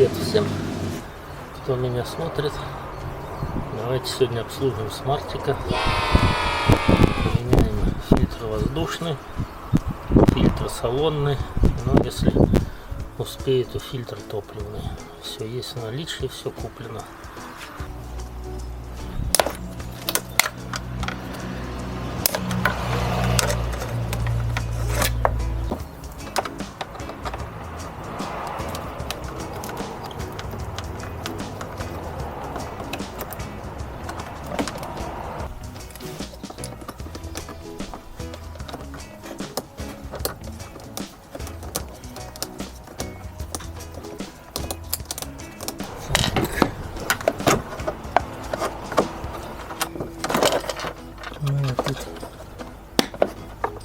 Привет всем, кто меня смотрит. Давайте сегодня обслужим смартика. Поменяем фильтр воздушный, фильтр салонный, но если успеет, то фильтр топливный. Все есть в наличии, все куплено. Ну и тут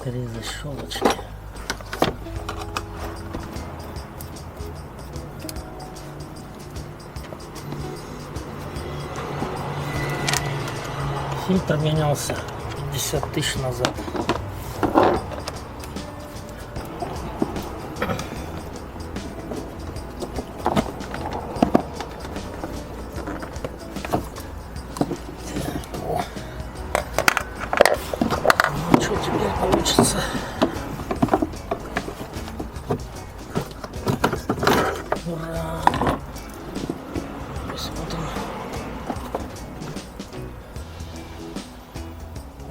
3 защелочки. Фильтр менялся 50 тысяч назад. Получится. Ура! Посмотрим.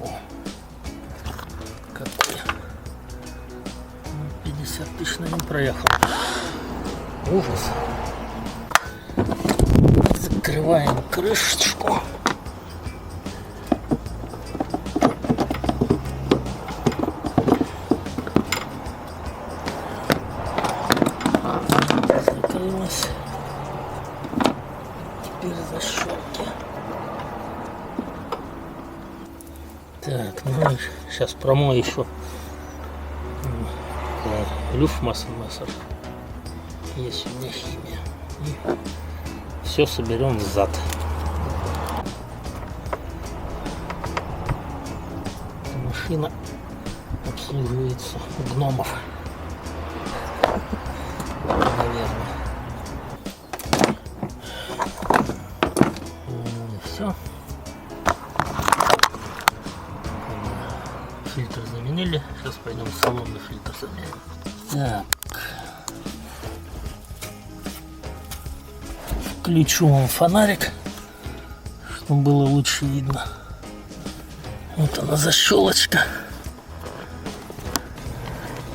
О, какой. 50 тысяч на нем проехал. Ужас. Закрываем крышечку. Теперь защелки. Так, ну и сейчас промою еще люфтмассер. Есть у меня химия. И все соберем взад. Машина обслуживается у гномов. Наверное. Все. Фильтр заменили. Сейчас пойдем салонный фильтр заменим. Так. Включу вам фонарик, чтобы было лучше видно. Вот она защелочка.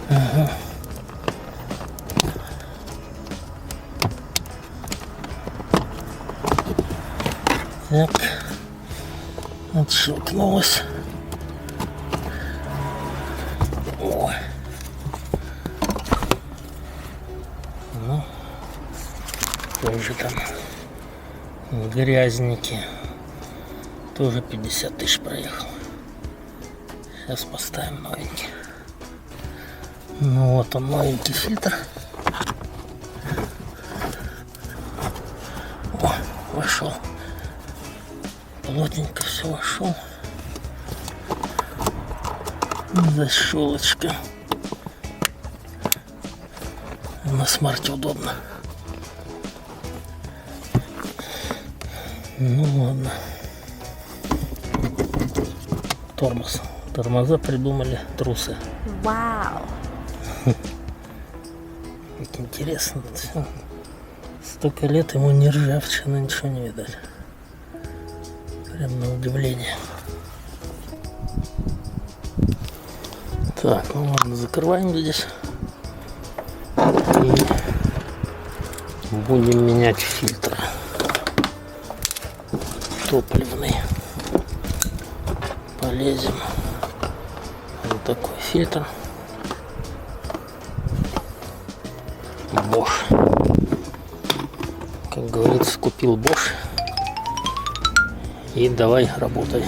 Ага. Так, отщелкнулась. Ой. Ну, тоже там грязники. Тоже 50 тысяч проехал. Сейчас поставим новенький. Ну вот он, новенький фильтр. О, вошел. Плотненько все вошел. Защелочка. На смарте удобно. Ну ладно. Тормоз. Тормоза придумали трусы. Вау! Как интересно. Все. Столько лет ему не ржавчина, ничего не видать. Прям на удивление. Так, ну ладно, закрываем здесь. И будем менять фильтр. Топливный. Полезем. Вот такой фильтр. Bosch. Как говорится, купил Bosch. И давай работай.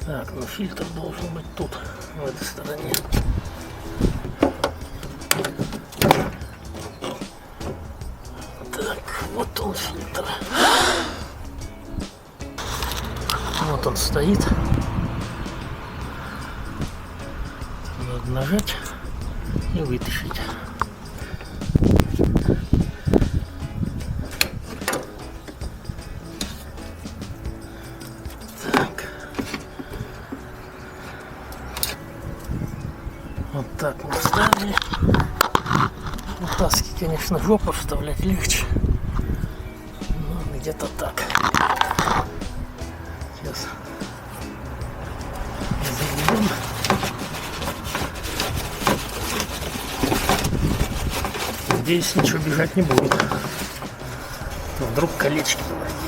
Так, ну фильтр должен быть тут, в этой стороне. Так, вот он фильтр. Вот он стоит. Надо нажать и вытащить. Вот так мы вставили. В Таске, конечно, жопу вставлять легче. Но где-то так. Сейчас заведем. Надеюсь, ничего бежать не будет. Но вдруг колечки повредили.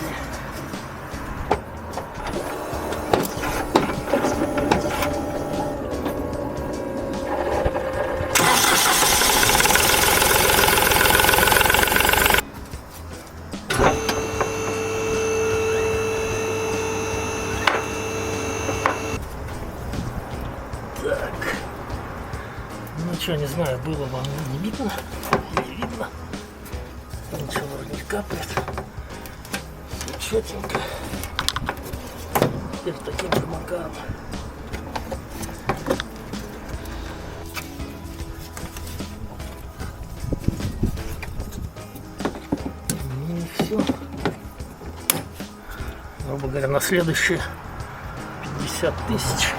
Так. Ну что, не знаю, было вам не видно или видно. Ничего вроде не капает. Все четенько. Теперь таким же макаром. Ну и все. Грубо говоря, на следующие 50 тысяч.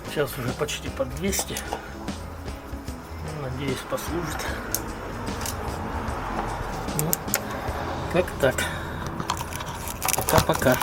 Сейчас уже почти под 200. Надеюсь, послужит. Ну, как так. Пока-пока.